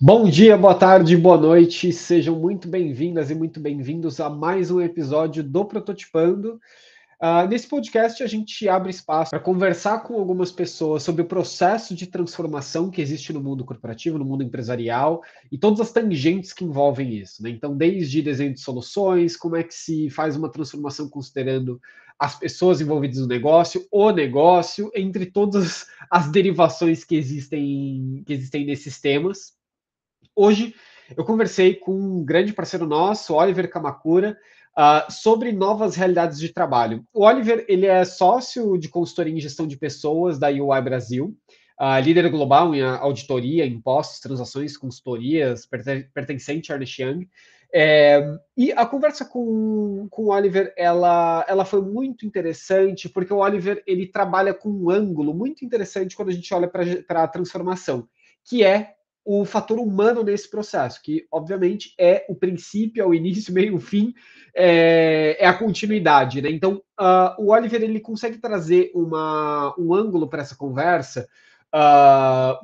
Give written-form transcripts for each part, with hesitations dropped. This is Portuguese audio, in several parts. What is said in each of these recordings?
Bom dia, boa tarde, boa noite, sejam muito bem-vindas e muito bem-vindos a mais um episódio do Prototipando. Nesse podcast, a gente abre espaço para conversar com algumas pessoas sobre o processo de transformação que existe no mundo corporativo, no mundo empresarial e todas as tangentes que envolvem isso, né? Então, desde desenho de soluções, como é que se faz uma transformação considerando as pessoas envolvidas no negócio, o negócio, entre todas as derivações que existem nesses temas. Hoje eu conversei com um grande parceiro nosso, Oliver Kamakura, sobre novas realidades de trabalho. O Oliver, ele é sócio de consultoria em gestão de pessoas da UI Brasil, líder global em auditoria, impostos, transações, consultorias, pertencente a Ernst Young. E a conversa com o Oliver, ela foi muito interessante, porque o Oliver, ele trabalha com um ângulo muito interessante quando a gente olha para a transformação, que é o fator humano nesse processo, que obviamente é o princípio, é o início, meio, o fim, é a continuidade, né? Então, o Oliver, ele consegue trazer um ângulo para essa conversa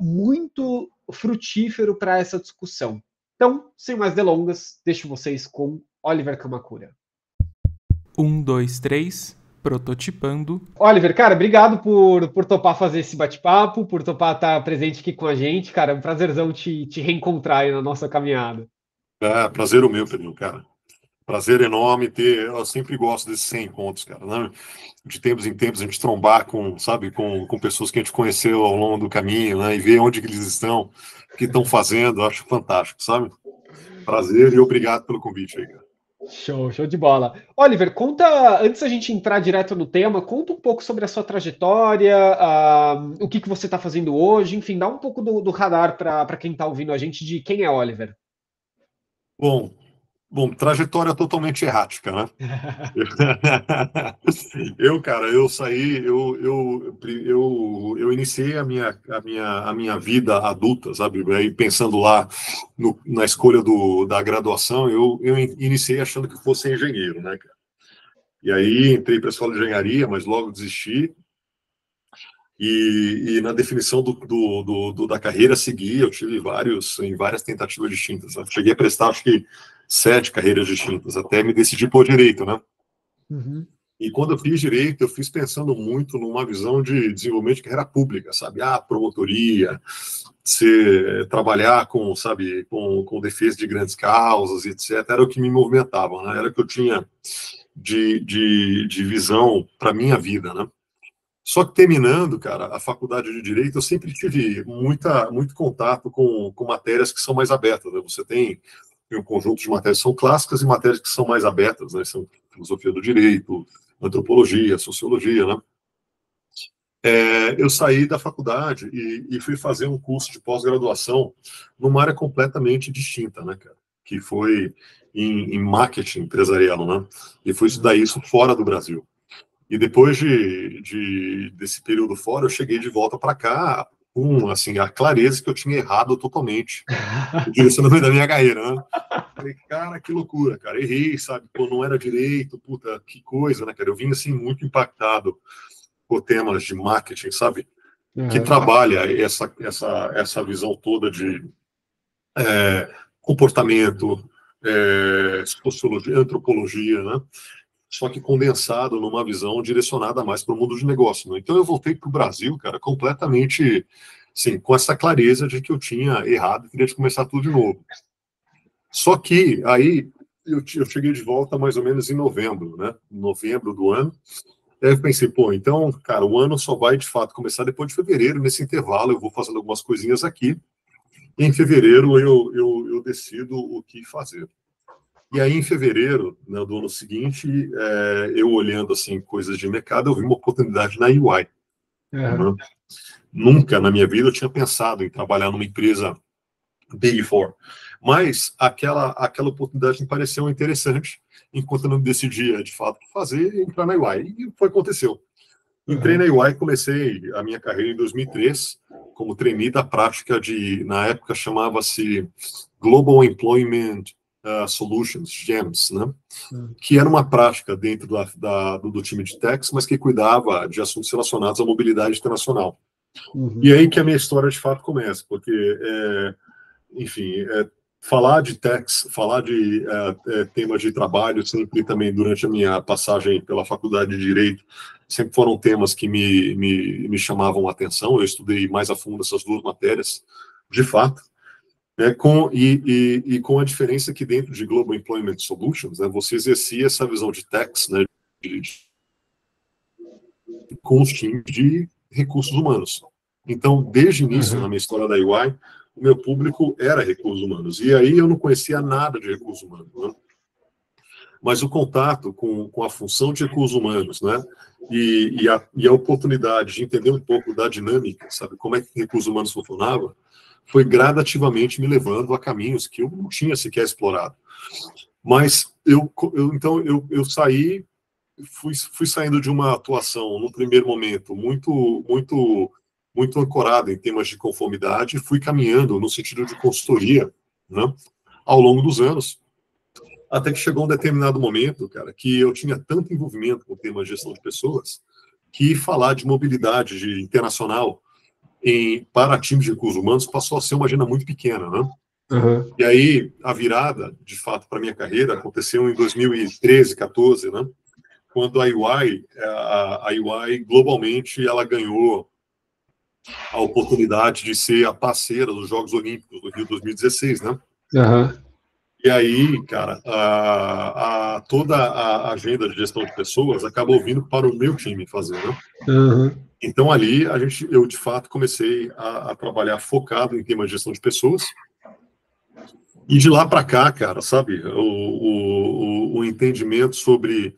muito frutífero para essa discussão. Então, sem mais delongas, deixo vocês com Oliver Kamakura. 1, 2, 3, prototipando. Oliver, cara, obrigado por topar fazer esse bate-papo, por topar estar presente aqui com a gente, cara. É um prazerzão te reencontrar aí na nossa caminhada. Prazer o meu, Pedro, cara. Prazer enorme ter. Eu sempre gosto desses 100 encontros, cara, né? De tempos em tempos a gente trombar com, sabe, com pessoas que a gente conheceu ao longo do caminho, né? E ver onde que eles estão, o que estão fazendo, eu acho fantástico, sabe? Prazer e obrigado pelo convite aí, cara. Show de bola. Oliver, conta, antes da gente entrar direto no tema, conta um pouco sobre a sua trajetória, o que você está fazendo hoje, enfim, dá um pouco do radar para quem está ouvindo a gente de quem é Oliver. Bom, trajetória totalmente errática, né? Cara, eu saí, eu iniciei a minha vida adulta, sabe? Aí pensando lá na escolha da graduação, eu iniciei achando que fosse engenheiro, né, cara? E aí entrei para a escola de engenharia, mas logo desisti. E na definição da carreira seguir, eu tive várias tentativas distintas. Eu cheguei a prestar, acho que 7 carreiras distintas, até me decidir por direito, né? Uhum. E quando eu fiz direito, eu fiz pensando muito numa visão de desenvolvimento de carreira pública, sabe? Promotoria, trabalhar sabe, com defesa de grandes causas, etc. Era o que me movimentava, né? Era o que eu tinha de visão para minha vida, né? Só que terminando, cara, a faculdade de Direito, eu sempre tive muito contato com matérias que são mais abertas, né? Você tem um conjunto de matérias que são clássicas e matérias que são mais abertas, né? São filosofia do direito, antropologia, sociologia, né? Eu saí da faculdade e fui fazer um curso de pós-graduação numa área completamente distinta, né, cara? Que foi em marketing empresarial, né? E fui estudar isso fora do Brasil. E depois desse período fora, eu cheguei de volta para cá com assim, a clareza que eu tinha errado totalmente o direcionamento da minha carreira, né? Falei, cara, que loucura, cara. Errei, sabe? Pô, não era direito, puta, que coisa, né, cara? Eu vim, assim, muito impactado por temas de marketing, sabe? Que trabalha essa visão toda de comportamento, sociologia, antropologia, né? Só que condensado numa visão direcionada mais para o mundo de negócio, né? Então eu voltei para o Brasil, cara, completamente, assim, com essa clareza de que eu tinha errado e queria começar tudo de novo. Só que aí eu cheguei de volta mais ou menos em novembro, né? Novembro do ano. Aí eu pensei, pô, então, cara, o ano só vai de fato começar depois de fevereiro. Nesse intervalo eu vou fazendo algumas coisinhas aqui. E em fevereiro eu decido o que fazer. E aí, em fevereiro, né, do ano seguinte, eu olhando assim coisas de mercado, eu vi uma oportunidade na UI. Né? Nunca na minha vida eu tinha pensado em trabalhar numa empresa Big Four. Mas aquela oportunidade me pareceu interessante, enquanto eu não decidia, de fato, fazer, entrar na UI. E foi o que aconteceu. Entrei na UI e comecei a minha carreira em 2003 como trainee da prática na época chamava-se Global Employment Solutions, GEMS, né? Que era uma prática dentro do time de techs, mas que cuidava de assuntos relacionados à mobilidade internacional. E aí que a minha história de fato começa, porque enfim, falar de techs, falar de temas de trabalho, sempre também durante a minha passagem pela faculdade de Direito, sempre foram temas que me chamavam a atenção. Eu estudei mais a fundo essas duas matérias, de fato, né, com a diferença que dentro de Global Employment Solutions, né, você exercia essa visão de techs, né, com os times de recursos humanos. Então, desde o início, na minha história da EY, o meu público era recursos humanos. E aí eu não conhecia nada de recursos humanos, né? Mas o contato com a função de recursos humanos, né? E a oportunidade de entender um pouco da dinâmica, sabe? Como é que recursos humanos funcionava, foi gradativamente me levando a caminhos que eu não tinha sequer explorado. Mas então eu saí, fui saindo de uma atuação, no primeiro momento, muito ancorada em temas de conformidade, fui caminhando no sentido de consultoria, né, ao longo dos anos, até que chegou um determinado momento, cara, que eu tinha tanto envolvimento com o tema de gestão de pessoas, que falar de mobilidade internacional para times de recursos humanos passou a ser uma agenda muito pequena, né? E aí, a virada, de fato, para a minha carreira, aconteceu em 2013, 14, né? Quando a EY, globalmente, ela ganhou a oportunidade de ser a parceira dos Jogos Olímpicos do Rio 2016, né? E aí, cara, toda a agenda de gestão de pessoas acabou vindo para o meu time fazer, né? Então, ali, eu, de fato, comecei a trabalhar focado em temas de gestão de pessoas. E de lá para cá, cara, sabe, o entendimento sobre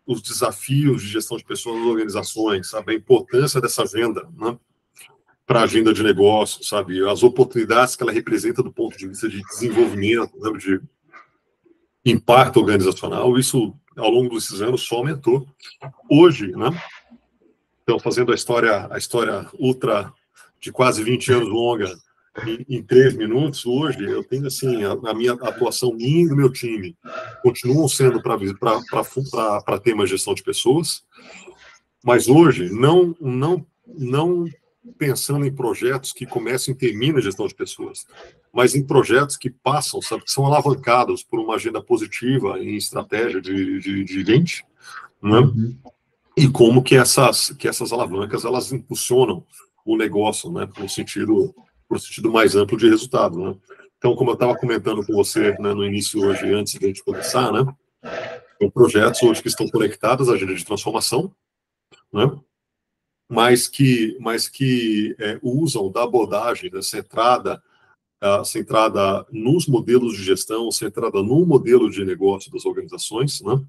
os desafios de gestão de pessoas nas organizações, sabe, a importância dessa agenda, né, para a agenda de negócio, sabe, as oportunidades que ela representa do ponto de vista de desenvolvimento, né, de impacto organizacional, isso, ao longo desses anos, só aumentou. Hoje, né, então, fazendo a história ultra de quase 20 anos longa, em 3 minutos, hoje, eu tenho, assim, a minha atuação, minha e do meu time, continuam sendo para temas de gestão de pessoas, mas hoje, não pensando em projetos que começam e terminam a gestão de pessoas, mas em projetos que passam, sabe, que são alavancados por uma agenda positiva em estratégia de gente, né? E como que essas alavancas, elas impulsionam o negócio, né, para o sentido mais amplo de resultado, né? Então, como eu estava comentando com você, né, no início hoje, antes de a gente começar, né, são projetos hoje que estão conectados à agenda de transformação, né, mas que usam da abordagem, né, centrada nos modelos de gestão, centrada no modelo de negócio das organizações, né,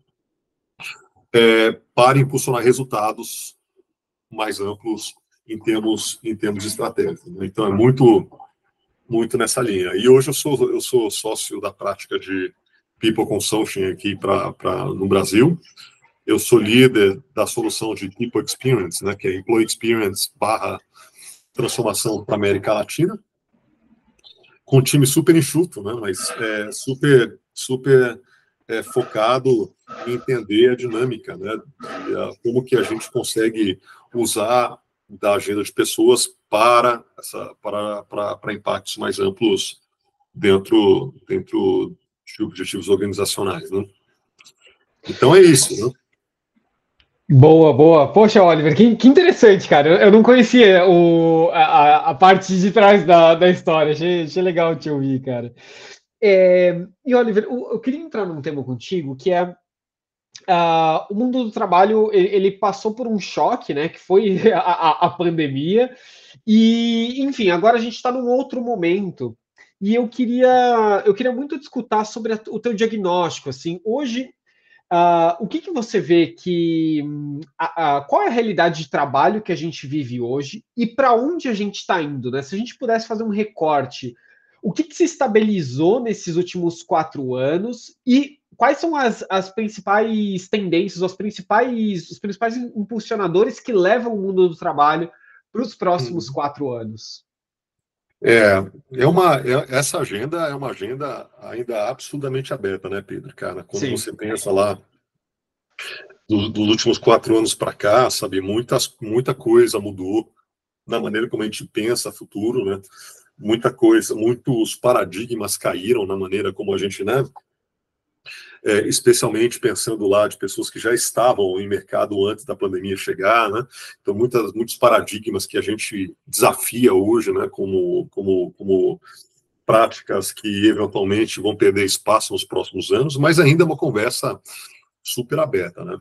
para impulsionar resultados mais amplos em termos estratégicos. Então, é muito nessa linha. E hoje eu sou sócio da prática de People Consulting aqui no Brasil. Eu sou líder da solução de People Experience, né, que é Employee Experience / transformação para a América Latina, com um time super enxuto, né, mas super focado em entender a dinâmica, né, como que a gente consegue usar da agenda de pessoas para impactos mais amplos dentro de objetivos organizacionais, né? Então é isso, né? Boa. Poxa, Oliver, que interessante, cara. Eu não conhecia a parte de trás da história. Achei legal te ouvir, cara. E, Oliver, eu queria entrar num tema contigo, que é o mundo do trabalho, ele passou por um choque, né, que foi a pandemia, e, enfim, agora a gente está num outro momento, e eu queria muito escutar sobre o teu diagnóstico, assim, hoje, o que você vê qual é a realidade de trabalho que a gente vive hoje, e para onde a gente está indo, né? Se a gente pudesse fazer um recorte, o que se estabilizou nesses últimos 4 anos e quais são as principais tendências, os principais impulsionadores que levam o mundo do trabalho para os próximos 4 anos? Essa agenda é uma agenda ainda absurdamente aberta, né, Pedro? Cara, quando Sim. você pensa lá dos últimos 4 anos para cá, sabe, muita coisa mudou na maneira como a gente pensa futuro, né? muita coisa, muitos paradigmas caíram na maneira como a gente, né, especialmente pensando lá de pessoas que já estavam em mercado antes da pandemia chegar, né? Então, muitos paradigmas que a gente desafia hoje, né, como práticas que eventualmente vão perder espaço nos próximos anos, mas ainda é uma conversa super aberta, né?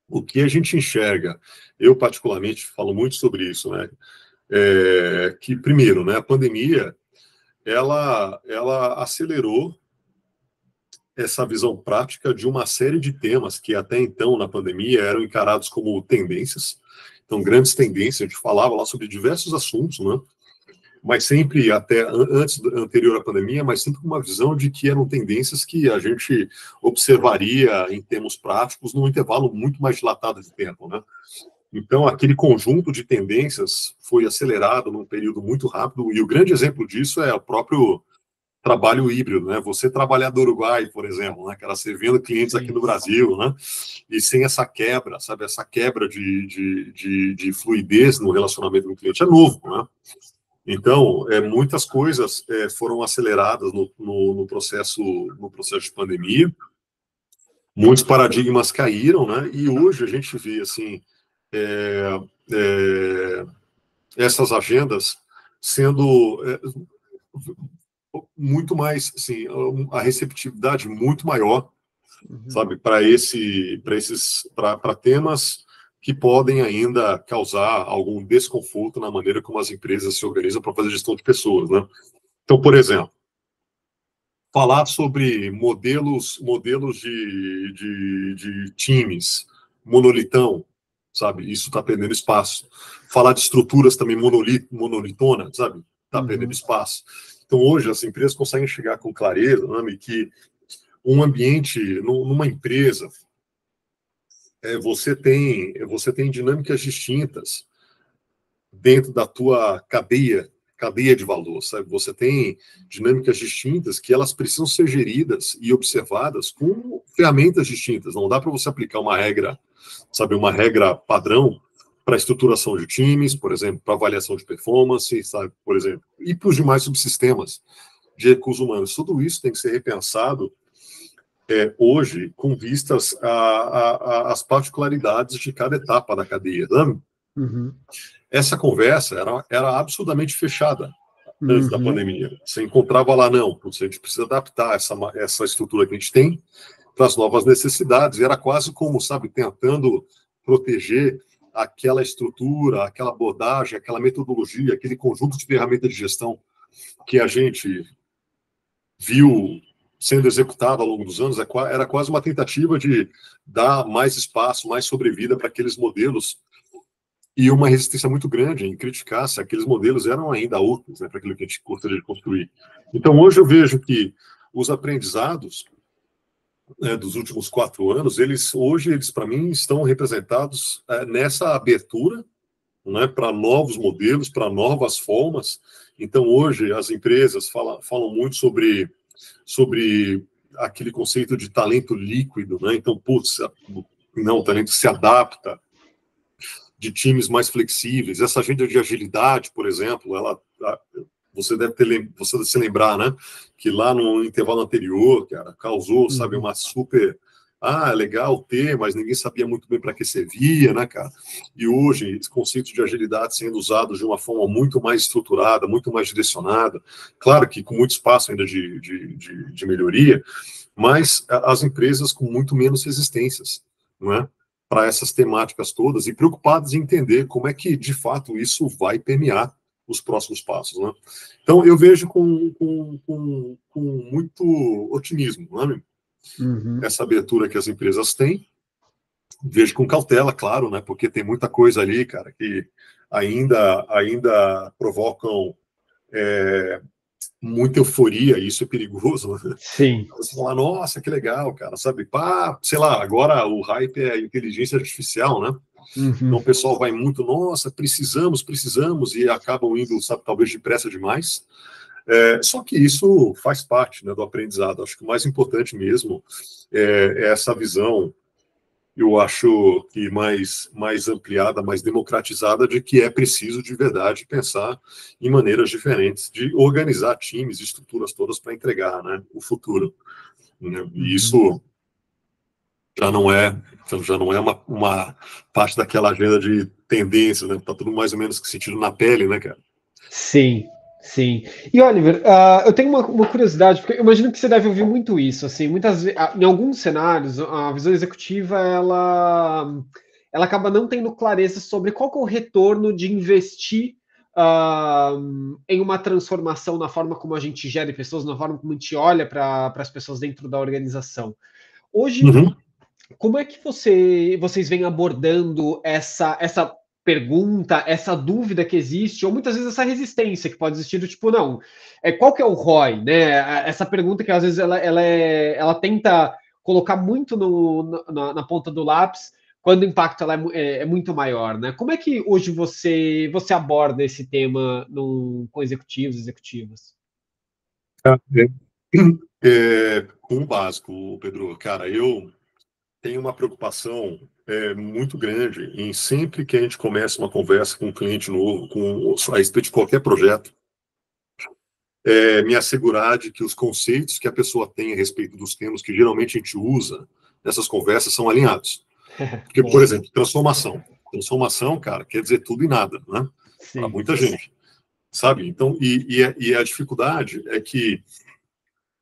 O que a gente enxerga, eu particularmente falo muito sobre isso, né? Que primeiro, né, a pandemia ela acelerou essa visão prática de uma série de temas que até então na pandemia eram encarados como tendências. Então, grandes tendências, a gente falava lá sobre diversos assuntos, né? Mas sempre até anterior à pandemia, mas sempre com uma visão de que eram tendências que a gente observaria em termos práticos num intervalo muito mais dilatado de tempo, né? Então, aquele conjunto de tendências foi acelerado num período muito rápido, e o grande exemplo disso é o próprio trabalho híbrido, né? Você trabalhar do Uruguai, por exemplo, né? Cara, servindo clientes aqui no Brasil, né? E sem essa quebra, sabe? Essa quebra de fluidez no relacionamento com o cliente é novo, né? Então, muitas coisas foram aceleradas no processo de pandemia, muitos paradigmas caíram, né? E hoje a gente vê, assim, essas agendas sendo muito mais, assim, a receptividade muito maior, sabe, para temas que podem ainda causar algum desconforto na maneira como as empresas se organizam para fazer gestão de pessoas, né? Então, por exemplo, falar sobre modelos de times, monolitão, sabe? Isso está perdendo espaço. Falar de estruturas também monolitona, sabe? Está perdendo espaço. Então, hoje, as empresas conseguem chegar com clareza, né, que um ambiente, numa empresa, você tem dinâmicas distintas dentro da tua cadeia de valor, sabe? Você tem dinâmicas distintas que elas precisam ser geridas e observadas com ferramentas distintas. Não dá para você aplicar uma regra, sabe, uma regra padrão para estruturação de times, por exemplo, para avaliação de performance, sabe, por exemplo, e para os demais subsistemas de recursos humanos. Tudo isso tem que ser repensado hoje com vistas às particularidades de cada etapa da cadeia, sabe? Essa conversa era absurdamente fechada antes da pandemia. Você encontrava lá, não, a gente precisa adaptar essa estrutura que a gente tem para as novas necessidades. E era quase como, sabe, tentando proteger aquela estrutura, aquela abordagem, aquela metodologia, aquele conjunto de ferramentas de gestão que a gente viu sendo executado ao longo dos anos. Era quase uma tentativa de dar mais espaço, mais sobrevida para aqueles modelos, e uma resistência muito grande em criticar se aqueles modelos eram ainda úteis, né, para aquilo que a gente gostaria de construir. Então, hoje eu vejo que os aprendizados dos últimos 4 anos, eles para mim, estão representados nessa abertura, né, para novos modelos, para novas formas. Então, hoje, as empresas falam muito sobre aquele conceito de talento líquido, né? Então, o talento se adapta, de times mais flexíveis. Essa agenda de agilidade, por exemplo, você deve se lembrar, né, que lá no intervalo anterior, cara, causou, sabe, uma super... legal ter, mas ninguém sabia muito bem para que servia, né, cara? E hoje, esse conceito de agilidade sendo usado de uma forma muito mais estruturada, muito mais direcionada, claro que com muito espaço ainda de melhoria, mas as empresas com muito menos resistências, não é? Para essas temáticas todas e preocupadas em entender como é que, de fato, isso vai permear os próximos passos, né? Então, eu vejo com muito otimismo, né? Essa abertura que as empresas têm. Vejo com cautela, claro, né? Porque tem muita coisa ali, cara, que ainda provocam muita euforia, e isso é perigoso, né? Sim. Você fala, nossa, que legal, cara, sabe? Sei lá, agora o hype é a inteligência artificial, né? Então o pessoal vai muito, nossa, precisamos, e acabam indo, sabe, talvez depressa demais. Só que isso faz parte, né, do aprendizado. Acho que o mais importante mesmo é essa visão eu acho que mais ampliada, mais democratizada, de que é preciso de verdade pensar em maneiras diferentes de organizar times, estruturas todas para entregar, né, o futuro. Né? E isso já não é uma parte daquela agenda de tendências, né? Tá tudo mais ou menos sentido na pele, né, cara? Sim, sim. E Oliver, eu tenho uma curiosidade, porque eu imagino que você deve ouvir muito isso, assim, muitas vezes, em alguns cenários, a visão executiva, ela acaba não tendo clareza sobre qual que é o retorno de investir ah, em uma transformação na forma como a gente gera pessoas, na forma como a gente olha para as pessoas dentro da organização. Hoje, Uhum. como é que vocês vêm abordando essa pergunta, essa dúvida que existe, ou muitas vezes essa resistência que pode existir do tipo, não, qual que é o ROI, né? Essa pergunta que às vezes ela tenta colocar muito na ponta do lápis, quando o impacto ela é muito maior, né? Como é que hoje você aborda esse tema com executivas? Com o básico, Pedro, cara, eu tenho uma preocupação muito grande em sempre que a gente começa uma conversa com um cliente novo, a respeito de qualquer projeto, me assegurar de que os conceitos que a pessoa tem a respeito dos termos que geralmente a gente usa nessas conversas são alinhados. Porque, por exemplo, transformação. Transformação, cara, quer dizer tudo e nada, né? Para Sim. muita gente, sabe? Então, e a dificuldade é que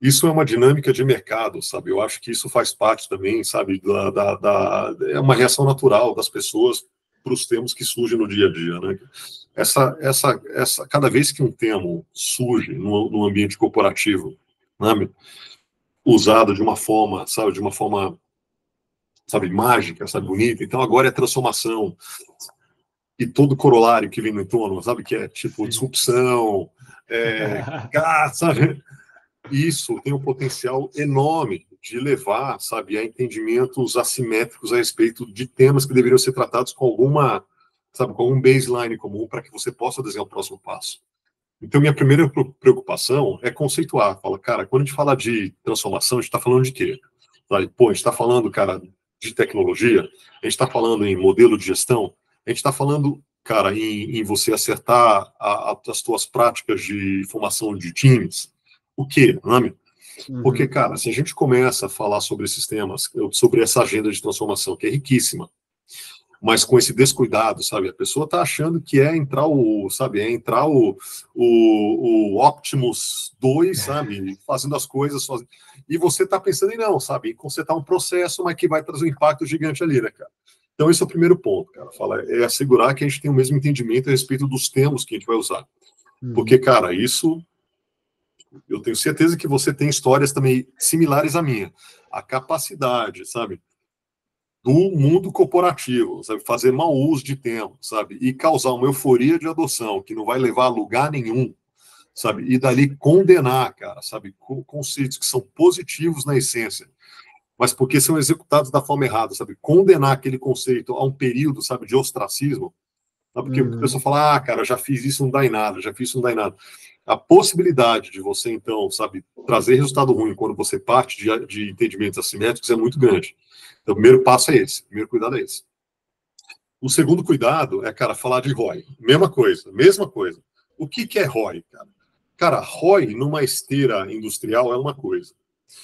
isso é uma dinâmica de mercado, sabe? Eu acho que isso faz parte também, sabe? É uma reação natural das pessoas para os termos que surgem no dia a dia, né? Cada vez que um termo surge no ambiente corporativo, né? Usado de uma forma, sabe? De uma forma, sabe? Mágica, sabe? Bonita. Então agora é transformação e todo corolário que vem no entorno, sabe? Que é tipo Sim. disrupção, sabe? Isso tem um potencial enorme de levar, sabe, a entendimentos assimétricos a respeito de temas que deveriam ser tratados com com algum baseline comum para que você possa desenhar o próximo passo. Então, minha primeira preocupação é conceituar. Fala, cara, quando a gente fala de transformação, a gente está falando de quê? Pô, a gente está falando, cara, de tecnologia, a gente está falando em modelo de gestão, a gente está falando, cara, em você acertar as tuas práticas de formação de times. O quê? Né? Porque, cara, se a gente começa a falar sobre esses temas, sobre essa agenda de transformação, que é riquíssima, mas com esse descuidado, sabe? A pessoa está achando que o Optimus 2, sabe? Fazendo as coisas sozinho. E você está pensando em não, sabe? Em consertar um processo, mas que vai trazer um impacto gigante ali, né, cara? Então, esse é o primeiro ponto, cara. É assegurar que a gente tem o mesmo entendimento a respeito dos termos que a gente vai usar. Porque, cara, isso eu tenho certeza que você tem histórias também similares à minha. A capacidade, sabe, do mundo corporativo, sabe, fazer mau uso de termos, sabe, e causar uma euforia de adoção que não vai levar a lugar nenhum, sabe, e dali condenar, cara, sabe, conceitos que são positivos na essência, mas porque são executados da forma errada, sabe, condenar aquele conceito a um período, sabe, de ostracismo. Porque a pessoa fala, cara, já fiz isso, não dá em nada, já fiz isso, não dá em nada. A possibilidade de você, então, sabe, trazer resultado ruim quando você parte de entendimentos assimétricos é muito grande. Então, o primeiro passo é esse, o primeiro cuidado é esse. O segundo cuidado é, cara, falar de ROI. Mesma coisa. O que é ROI, cara? Cara, ROI numa esteira industrial é uma coisa.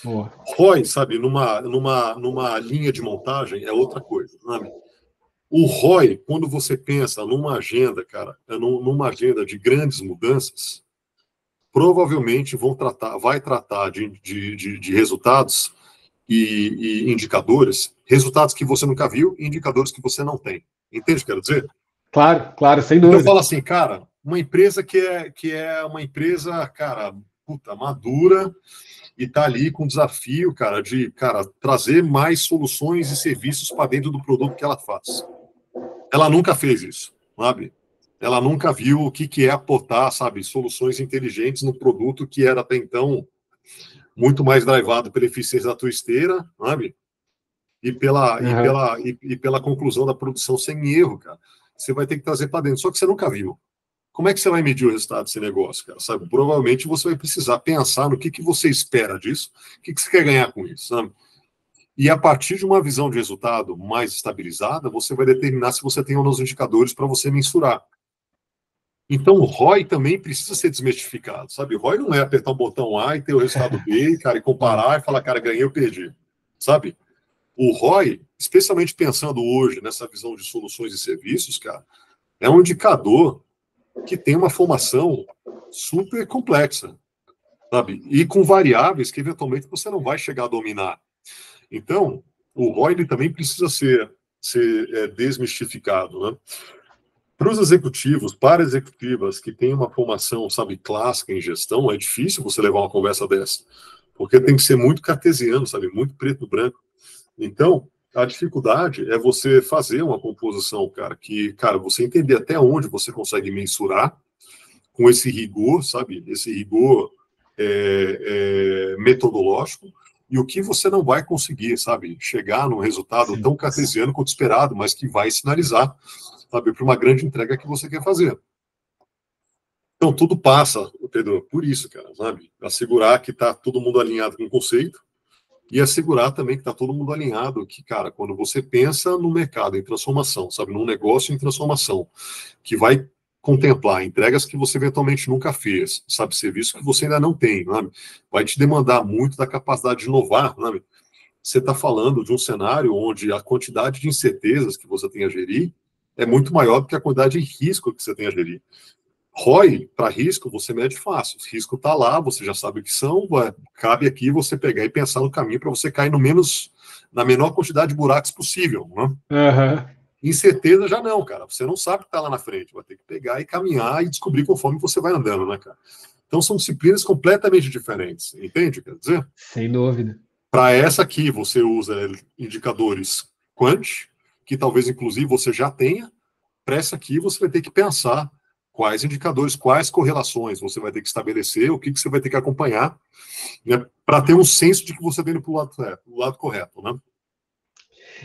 Boa. ROI, sabe, numa linha de montagem é outra coisa, sabe? O ROI, quando você pensa numa agenda, cara, numa agenda de grandes mudanças, provavelmente vai tratar de resultados e indicadores, resultados que você nunca viu e indicadores que você não tem. Entende o que eu quero dizer? Claro, sem Então dúvida. eu falo assim, cara, uma empresa que é uma empresa, cara, madura e tá ali com o desafio, cara, de, cara, trazer mais soluções e serviços para dentro do produto que ela faz. Ela nunca fez isso, sabe? Ela nunca viu o que é aportar, sabe, soluções inteligentes no produto que era até então muito mais drivado pela eficiência da tua esteira, sabe? E pela conclusão da produção sem erro, cara. Você vai ter que trazer para dentro. Só que você nunca viu. Como é que você vai medir o resultado desse negócio, cara? Sabe? Provavelmente você vai precisar pensar no que você espera disso, o que você quer ganhar com isso, sabe? E a partir de uma visão de resultado mais estabilizada, você vai determinar se você tem ou não os indicadores para você mensurar. Então, o ROI também precisa ser desmistificado, sabe? O ROI não é apertar um botão A e ter o resultado B, cara, e comparar e falar, cara, ganhei ou perdi, sabe? O ROI, especialmente pensando hoje nessa visão de soluções e serviços, cara, é um indicador que tem uma formação super complexa, sabe? E com variáveis que eventualmente você não vai chegar a dominar. Então, o ROI ele também precisa ser desmistificado, né? Para os executivos, para executivas que têm uma formação, sabe, clássica em gestão, é difícil você levar uma conversa dessa, porque tem que ser muito cartesiano, sabe, muito preto no branco. Então, a dificuldade é você fazer uma composição, cara, você entender até onde você consegue mensurar com esse rigor, sabe, esse rigor metodológico, e o que você não vai conseguir, sabe, chegar num resultado tão cartesiano quanto esperado, mas que vai sinalizar, sabe, para uma grande entrega que você quer fazer. Então, tudo passa, Pedro, por isso, cara, sabe? Assegurar que está todo mundo alinhado com o conceito e assegurar também que está todo mundo alinhado que, cara, quando você pensa no mercado em transformação, sabe, num negócio em transformação, que vai contemplar entregas que você eventualmente nunca fez, sabe, serviço que você ainda não tem, sabe? Vai te demandar muito da capacidade de inovar, sabe? Você está falando de um cenário onde a quantidade de incertezas que você tem a gerir é muito maior do que a quantidade de risco que você tem a gerir. ROI, para risco, você mede fácil. O risco está lá, você já sabe o que são, cabe aqui você pegar e pensar no caminho para você cair na menor quantidade de buracos possível. Né? Uhum. Incerteza já não, cara. Você não sabe o que está lá na frente. Vai ter que pegar e caminhar e descobrir conforme você vai andando, né, cara? Então são disciplinas completamente diferentes. Entende? Quer dizer? Sem dúvida. Para essa aqui, você usa indicadores quant, que talvez, inclusive, você já tenha. Para essa aqui, você vai ter que pensar quais indicadores, quais correlações você vai ter que estabelecer, o que você vai ter que acompanhar, né, para ter um senso de que você está indo para o lado correto, né?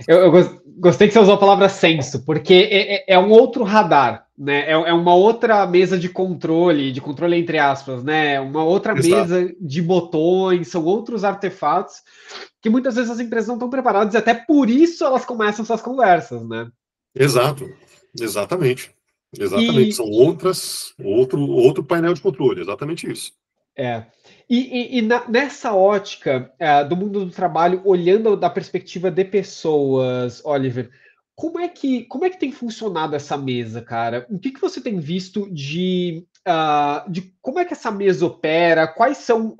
Eu gostei que você usou a palavra senso, porque é um outro radar, né? É uma outra mesa de controle entre aspas, né? Uma outra Exato. mesa de botões, são outros artefatos que muitas vezes as empresas não estão preparadas e até por isso elas começam essas conversas, né? Exato, exatamente. Exatamente, são outro painel de controle, exatamente isso. Nessa ótica do mundo do trabalho, olhando da perspectiva de pessoas, Oliver, como é que tem funcionado essa mesa, cara? O que você tem visto de como é que essa mesa opera? Quais são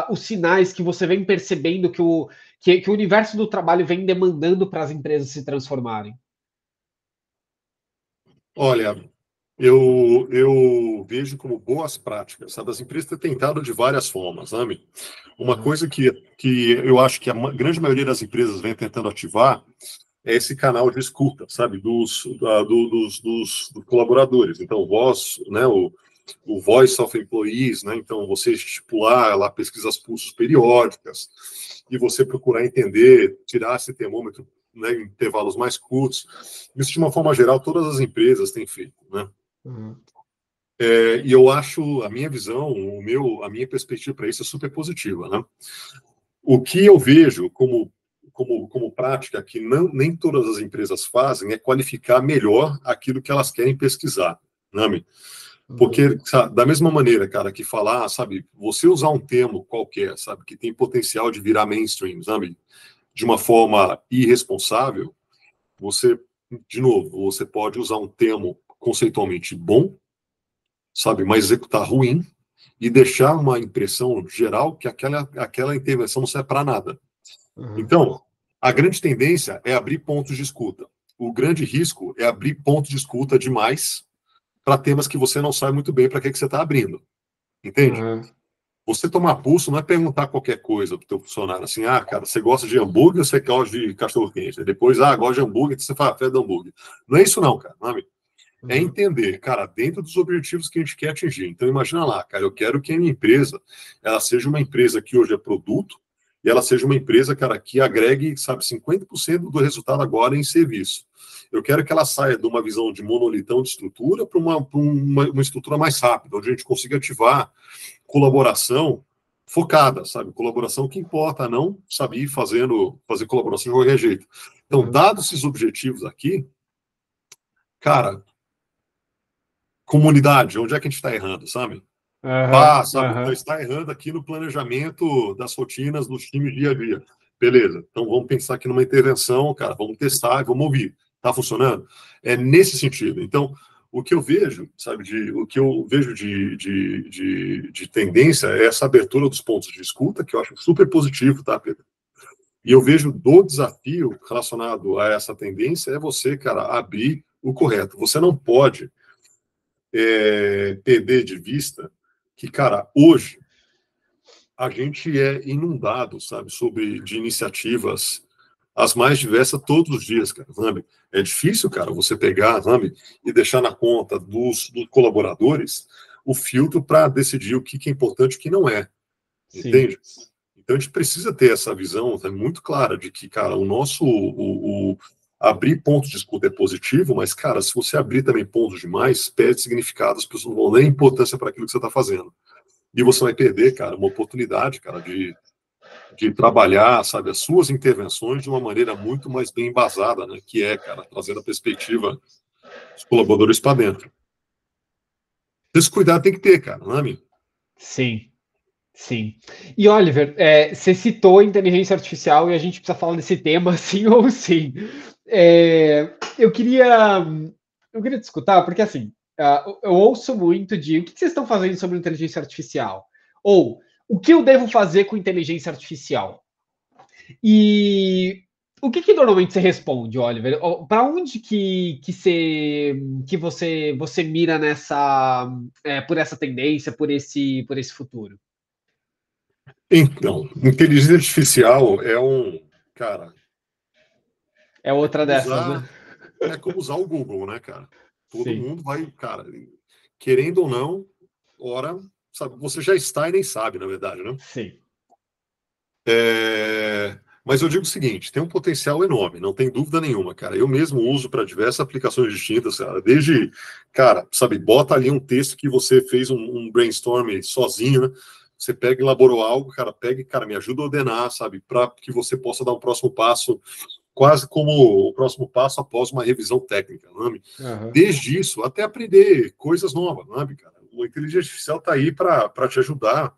os sinais que você vem percebendo que o universo do trabalho vem demandando para as empresas se transformarem? Olha, eu vejo como boas práticas, sabe? As empresas têm tentado de várias formas, sabe? Uma coisa que eu acho que a grande maioria das empresas vem tentando ativar é esse canal de escuta, sabe? Dos colaboradores. Então, o Voice of Employees, né? Então, você estipular lá pesquisas pulsos periódicas e você procurar entender, tirar esse termômetro, né, em intervalos mais curtos. Isso, de uma forma geral, todas as empresas têm feito, né? E eu acho, a minha visão, a minha perspectiva para isso é super positiva, né? O que eu vejo como prática que nem todas as empresas fazem é qualificar melhor aquilo que elas querem pesquisar, né? Porque, sabe, da mesma maneira, cara, que falar, sabe, você usar um termo qualquer, sabe, que tem potencial de virar mainstream, sabe, de uma forma irresponsável, de novo, você pode usar um termo conceitualmente bom, sabe, mas executar ruim e deixar uma impressão geral que aquela intervenção não serve para nada. Então, a grande tendência é abrir pontos de escuta. O grande risco é abrir pontos de escuta demais para temas que você não sabe muito bem para que você está abrindo. Entende? Você tomar pulso não é perguntar qualquer coisa para o teu funcionário, assim, cara, você gosta de hambúrguer ou você gosta de cachorro-quente? Depois, gosta de hambúrguer, então você fala, fé do hambúrguer. Não é isso não, cara. Não é entender, cara, dentro dos objetivos que a gente quer atingir. Então, imagina lá, cara, eu quero que a minha empresa, ela seja uma empresa que hoje é produto, e ela seja uma empresa, cara, que agregue, sabe, 50% do resultado agora em serviço. Eu quero que ela saia de uma visão de monolitão de estrutura para uma estrutura mais rápida, onde a gente consiga ativar colaboração focada, sabe? Colaboração que importa, não saber fazer colaboração de qualquer jeito. Então, dados esses objetivos aqui, cara, comunidade, onde é que a gente está errando, sabe? Sabe? Então, está errando aqui no planejamento das rotinas dos times dia a dia. Beleza, então vamos pensar aqui numa intervenção, cara, vamos testar, vamos ouvir. Está funcionando? É nesse sentido. Então, o que eu vejo, sabe, de tendência é essa abertura dos pontos de escuta, que eu acho super positivo, tá, Pedro? E eu vejo do desafio relacionado a essa tendência é você, cara, abrir o correto. Você não pode perder de vista que, cara, hoje a gente é inundado, sabe, de iniciativas as mais diversas todos os dias, cara, sabe? É difícil, cara, você pegar, sabe, e deixar na conta dos colaboradores o filtro para decidir o que é importante e o que não é, entende? Então a gente precisa ter essa visão, sabe, muito clara de que, cara, abrir pontos de escuta é positivo, mas, cara, se você abrir também pontos demais, perde significado, as pessoas não vão dar importância para aquilo que você está fazendo. E você vai perder, cara, uma oportunidade, cara, de trabalhar, sabe, as suas intervenções de uma maneira muito mais bem embasada, né, que é, cara, trazendo a perspectiva dos colaboradores para dentro. Esse cuidado tem que ter, cara, não é, amigo? Sim, sim. E, Oliver, você citou inteligência artificial e a gente precisa falar desse tema sim ou sim. Eu queria te escutar, porque, assim, eu ouço muito de o que vocês estão fazendo sobre inteligência artificial? Ou o que eu devo fazer com inteligência artificial? E o que normalmente você responde, Oliver? Para onde que você mira por essa tendência, por esse futuro? Então, inteligência artificial cara... É outra dessas, né? É como usar o Google, né, cara? Todo Sim. mundo vai, cara, querendo ou não, sabe, você já está e nem sabe, na verdade, né? Sim. Mas eu digo o seguinte, tem um potencial enorme, não tem dúvida nenhuma, cara. Eu mesmo uso para diversas aplicações distintas, cara. Desde, cara, sabe, bota ali um texto que você fez um brainstorm sozinho, né? Você pega e elaborou algo, cara, me ajuda a ordenar, sabe, para que você possa dar um próximo passo, quase como o próximo passo após uma revisão técnica, né? Desde isso, até aprender coisas novas, né, cara? A inteligência artificial está aí para te ajudar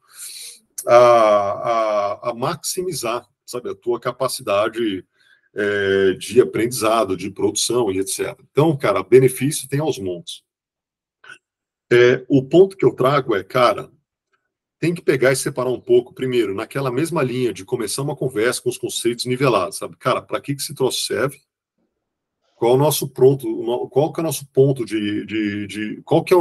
a maximizar, sabe, a tua capacidade de aprendizado, de produção e etc. Então, cara, benefício tem aos montes. O ponto que eu trago cara, tem que pegar e separar um pouco, primeiro, naquela mesma linha de começar uma conversa com os conceitos nivelados, sabe? Cara, para que esse troço serve? Qual é o nosso qual que é o nosso ponto qual que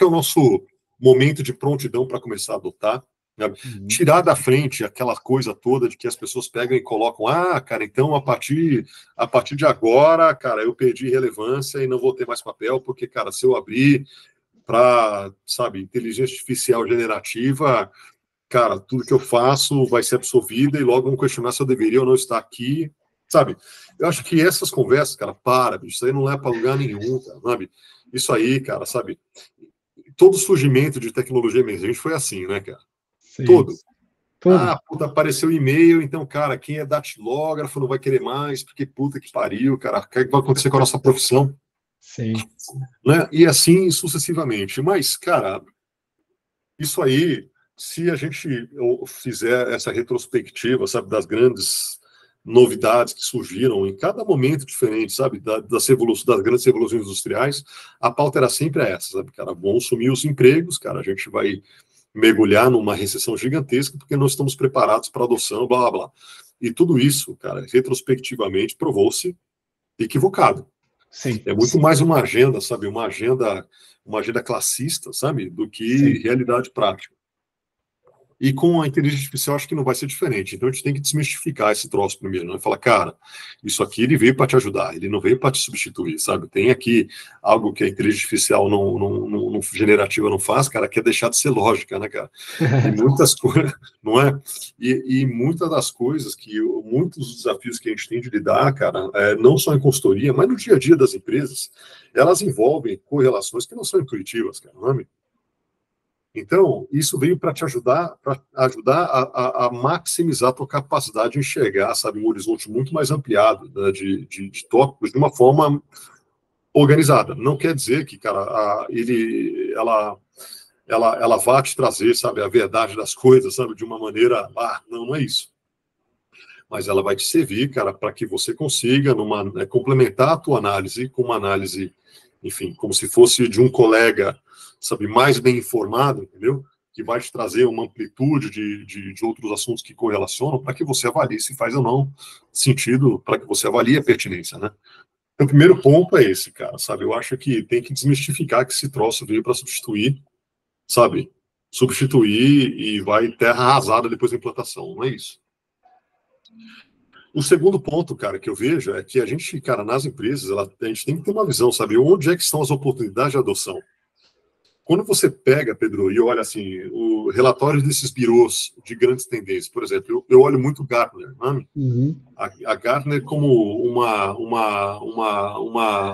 é o nosso momento de prontidão para começar a adotar? Né? Tirar da frente aquela coisa toda de que as pessoas pegam e colocam, cara, então a partir de agora, cara, eu perdi relevância e não vou ter mais papel, porque, cara, se eu abrir para, sabe, inteligência artificial generativa, cara, tudo que eu faço vai ser absorvido e logo vão questionar se eu deveria ou não estar aqui, sabe? Eu acho que essas conversas, cara, bicho, isso aí não leva para lugar nenhum, cara, sabe? Isso aí, cara, sabe? Todo surgimento de tecnologia emergente foi assim, né, cara? Sim. Todo. Puta, apareceu e-mail, então, cara, quem é datilógrafo não vai querer mais, porque puta que pariu, cara, o que vai acontecer com a nossa profissão? Sim. Né? E assim sucessivamente. Mas, cara, isso aí, se a gente fizer essa retrospectiva, sabe, das grandes novidades que surgiram em cada momento diferente, sabe, das grandes revoluções industriais, a pauta era sempre essa, sabe, cara, vão sumir os empregos, cara, a gente vai mergulhar numa recessão gigantesca porque não estamos preparados para adoção, blá, blá, blá. E tudo isso, cara, retrospectivamente provou-se equivocado. Sim. É muito mais uma agenda, sabe, uma agenda classista, sabe, do que realidade prática. E com a inteligência artificial acho que não vai ser diferente. Então a gente tem que desmistificar esse troço primeiro, né? Falar, cara, isso aqui ele veio para te ajudar, ele não veio para te substituir, sabe? Tem aqui algo que a inteligência artificial não generativa não faz, cara, que é deixar de ser lógica, né, cara? E muitas coisas, não é? E muitas das coisas muitos dos desafios que a gente tem de lidar, cara, não só em consultoria, mas no dia a dia das empresas, elas envolvem correlações que não são intuitivas, cara, não é? Então, isso veio para te ajudar, a maximizar a tua capacidade de enxergar, sabe, um horizonte muito mais ampliado, né, de tópicos de uma forma organizada. Não quer dizer que, cara, ela vá te trazer, sabe, a verdade das coisas, sabe, de uma maneira, não é isso. Mas ela vai te servir, cara, para que você consiga complementar a tua análise com uma análise, enfim, como se fosse de um colega, sabe, mais bem informado, entendeu? Que vai te trazer uma amplitude de outros assuntos que correlacionam para que você avalie se faz ou não sentido, para que você avalie a pertinência, né? Então, o primeiro ponto é esse, cara, sabe? Eu acho que tem que desmistificar que esse troço veio para substituir, sabe? Substituir e vai terra arrasada depois da implantação, não é isso? O segundo ponto, cara, que eu vejo é que a gente, cara, nas empresas, a gente tem que ter uma visão, sabe? Onde é que estão as oportunidades de adoção? Quando você pega, Pedro, e olha assim, o relatório desses birôs de grandes tendências, por exemplo, eu olho muito Gartner, né? Uhum. A Gartner como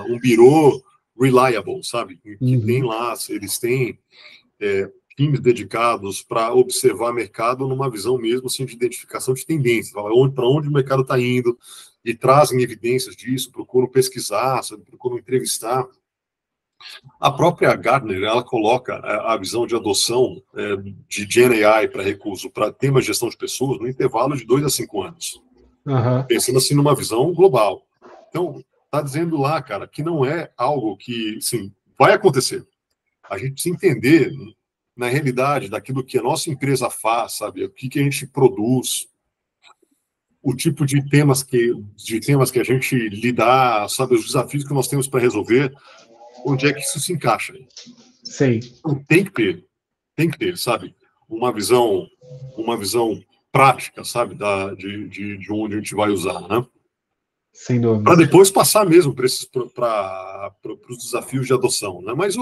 um birô reliable, sabe? Que tem lá, eles têm times dedicados para observar mercado numa visão mesmo assim, de identificação de tendências, para onde o mercado está indo, e trazem evidências disso, procuram pesquisar, sabe? Procuram entrevistar. A própria Gartner, ela coloca a visão de adoção de Gen AI para recurso, para temas de gestão de pessoas, no intervalo de 2 a 5 anos. Pensando assim numa visão global. Então, está dizendo lá, cara, que não é algo que, sim, vai acontecer. A gente precisa entender, na realidade, daquilo que a nossa empresa faz, sabe? O que a gente produz, o tipo de temas que a gente lidar, sabe? Os desafios que nós temos para resolver, onde é que isso se encaixa? Sim. Então, tem que ter, sabe? Uma visão prática, sabe? De onde a gente vai usar, né? Sem dúvida. Para depois passar mesmo para os desafios de adoção, né? Mas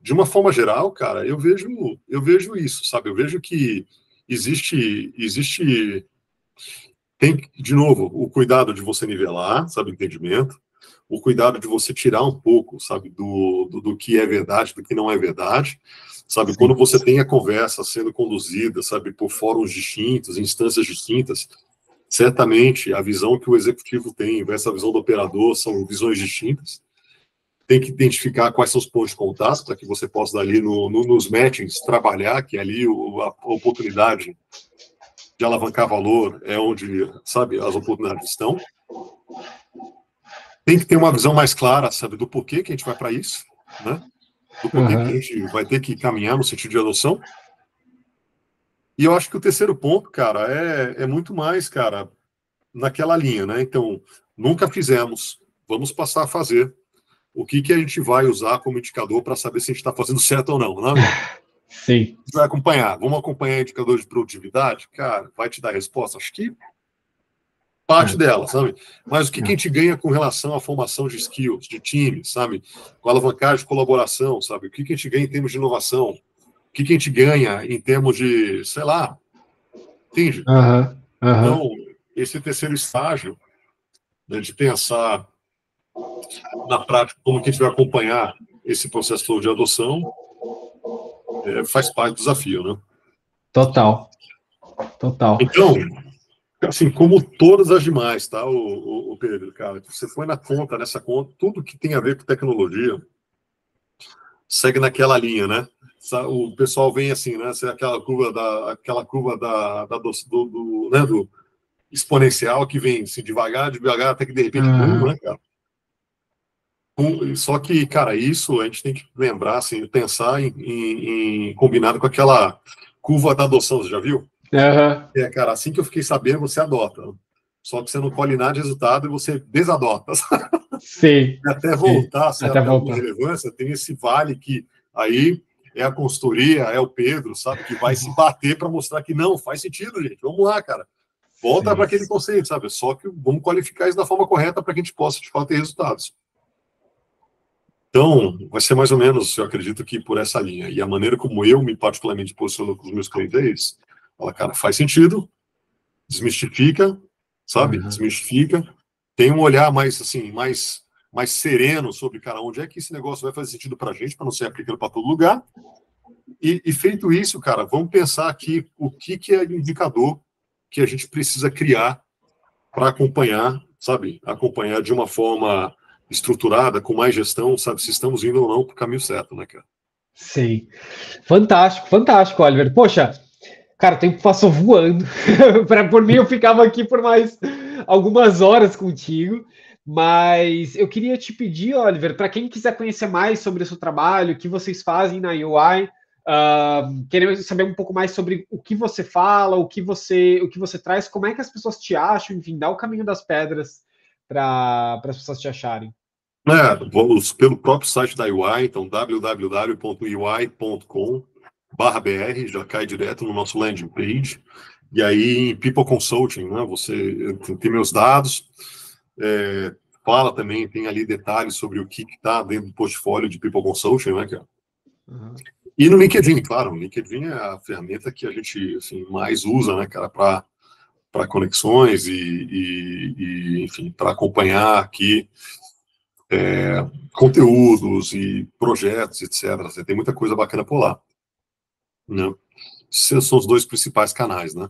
de uma forma geral, cara, eu vejo isso, sabe? Eu vejo que tem, de novo, o cuidado de você nivelar, sabe, o entendimento, o cuidado de você tirar um pouco, sabe, do que é verdade, do que não é verdade, sabe? Sim. Quando você tem a conversa sendo conduzida, sabe, por fóruns distintos, instâncias distintas, certamente a visão que o executivo tem versus a visão do operador são visões distintas. Tem que identificar quais são os pontos de contato para que você possa ali nos matchings trabalhar, que ali a oportunidade de alavancar valor é onde, sabe, as oportunidades estão. Tem que ter uma visão mais clara, sabe, do porquê que a gente vai para isso, né? Do porquê que a gente vai ter que caminhar no sentido de adoção. E eu acho que o terceiro ponto, cara, é muito mais, cara, naquela linha, né? Então, nunca fizemos, vamos passar a fazer. O que a gente vai usar como indicador para saber se a gente está fazendo certo ou não, né? Sim. A gente vai acompanhar. Vamos acompanhar indicador de produtividade? Cara, vai te dar resposta? Acho que parte dela, sabe? Mas o que a gente ganha com relação à formação de skills, de time, sabe? Com a alavancagem de colaboração, sabe? O que a gente ganha em termos de inovação? O que a gente ganha em termos de, sei lá, entende? Então, esse terceiro estágio, né, de pensar na prática como que a gente vai acompanhar esse processo todo de adoção, faz parte do desafio, né? Total. Então, assim, como todas as demais, tá, o Pedro, cara, você foi nessa conta, tudo que tem a ver com tecnologia segue naquela linha, né? O pessoal vem assim, né? Aquela curva do exponencial que vem assim, devagar, até que de repente, boom, né, cara? Só que, cara, isso a gente tem que lembrar, assim, pensar em combinado com aquela curva da adoção, você já viu? Cara, assim que eu fiquei sabendo, você adota. Só que você não colhe nada de resultado e você desadota. Sim. Até voltar, até alguma relevância, tem esse vale que aí é a consultoria, é o Pedro, sabe, que vai se bater para mostrar que não, faz sentido, gente. Vamos lá, cara. Volta para aquele conceito, sabe? Só que vamos qualificar isso da forma correta para que a gente possa, de fato, ter resultados. Então, vai ser mais ou menos, eu acredito que por essa linha. E a maneira como eu me particularmente posiciono com os meus clientes é isso. Fala, cara, faz sentido, desmistifica, sabe? Desmistifica. Tem um olhar mais, assim, mais sereno sobre, cara, onde é que esse negócio vai fazer sentido para a gente, para não ser aplicado para todo lugar. E feito isso, cara, vamos pensar aqui o que é o indicador que a gente precisa criar para acompanhar, sabe? Acompanhar de uma forma estruturada, com mais gestão, sabe? Se estamos indo ou não para o caminho certo, né, cara? Sim. Fantástico, fantástico, Oliver. Poxa, cara, o tempo passou voando. Por mim, eu ficava aqui por mais algumas horas contigo. Mas eu queria te pedir, Oliver, para quem quiser conhecer mais sobre o seu trabalho, o que vocês fazem na UI, querendo saber um pouco mais sobre o que você fala, o que você traz, como é que as pessoas te acham, enfim, dá o caminho das pedras para as pessoas te acharem. Vamos pelo próprio site da UI, então www.ui.com/br, já cai direto no nosso landing page. E aí, em People Consulting, né, você tem meus dados, fala também, tem ali detalhes sobre o que está dentro do portfólio de People Consulting, né, cara? Uhum. E no LinkedIn, claro, o LinkedIn é a ferramenta que a gente assim, mais usa, né, cara, para conexões e enfim, para acompanhar aqui conteúdos e projetos, etc. Você tem muita coisa bacana por lá, né? Esses são os dois principais canais, né?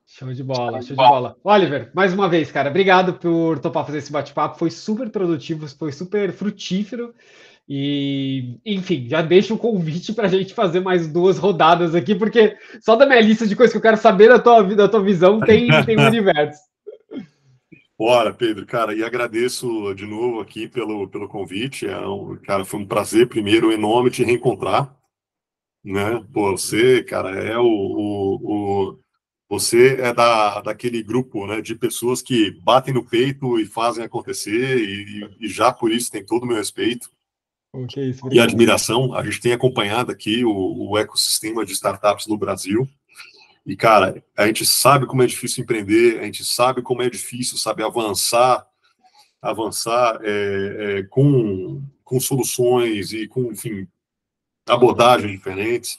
Show de bola, show de bola. Oliver, mais uma vez, cara, obrigado por topar fazer esse bate-papo. Foi super produtivo, foi super frutífero. E, enfim, já deixo o convite para a gente fazer mais 2 rodadas aqui, porque só da minha lista de coisas que eu quero saber da tua visão tem um universo. Bora, Pedro, cara, e agradeço de novo aqui pelo convite. Cara, foi um prazer, primeiro, enorme te reencontrar, né? Pô, você, cara, você é daquele grupo, né, de pessoas que batem no peito e fazem acontecer, e já por isso tem todo o meu respeito Isso, e obrigado. admiração. A gente tem acompanhado aqui o ecossistema de startups no Brasil. E, cara, a gente sabe como é difícil empreender, a gente sabe como é difícil, sabe, avançar com soluções e com, enfim, abordagens diferentes.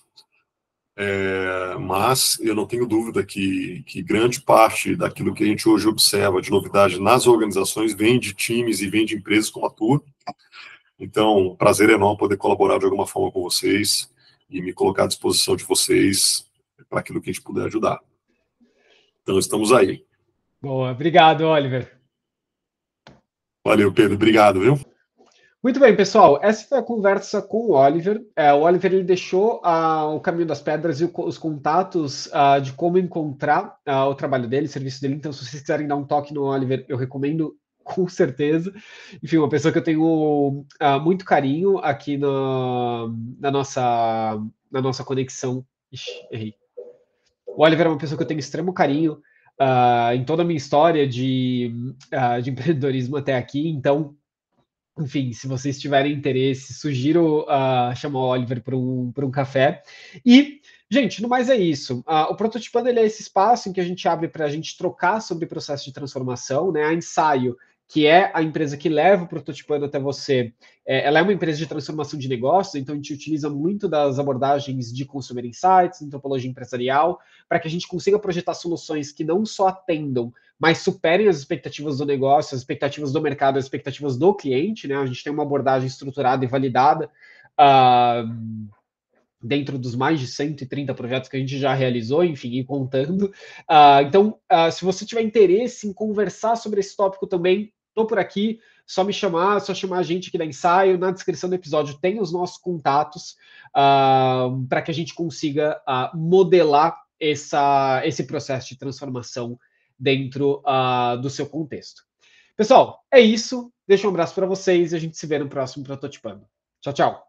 Mas eu não tenho dúvida que grande parte daquilo que a gente hoje observa de novidade nas organizações vem de times e vem de empresas como a tua. Então, prazer enorme poder colaborar de alguma forma com vocês e me colocar à disposição de vocês para aquilo que a gente puder ajudar. Então, estamos aí. Boa, obrigado, Oliver. Valeu, Pedro. Obrigado, viu? Muito bem, pessoal. Essa foi a conversa com o Oliver. O Oliver ele deixou o caminho das pedras e os contatos de como encontrar o trabalho dele, o serviço dele. Então, se vocês quiserem dar um toque no Oliver, eu recomendo com certeza. Enfim, uma pessoa que eu tenho muito carinho aqui na nossa conexão. Ixi, errei. O Oliver é uma pessoa que eu tenho extremo carinho em toda a minha história de empreendedorismo até aqui. Então, enfim, se vocês tiverem interesse, sugiro chamar o Oliver para um café. E, gente, no mais é isso. O Prototipando ele é esse espaço em que a gente abre para a gente trocar sobre o processo de transformação, né? A Ensaio, que é a empresa que leva o Prototipando até você, ela é uma empresa de transformação de negócios, então a gente utiliza muito das abordagens de Consumer Insights, antropologia empresarial, para que a gente consiga projetar soluções que não só atendam, mas superem as expectativas do negócio, as expectativas do mercado, as expectativas do cliente, né? A gente tem uma abordagem estruturada e validada dentro dos mais de 130 projetos que a gente já realizou, enfim, e contando. Então, se você tiver interesse em conversar sobre esse tópico também, estou por aqui, só me chamar, só chamar a gente aqui da Ensaio. Na descrição do episódio tem os nossos contatos para que a gente consiga modelar esse processo de transformação dentro do seu contexto. Pessoal, é isso. Deixa um abraço para vocês e a gente se vê no próximo Prototipando. Tchau, tchau.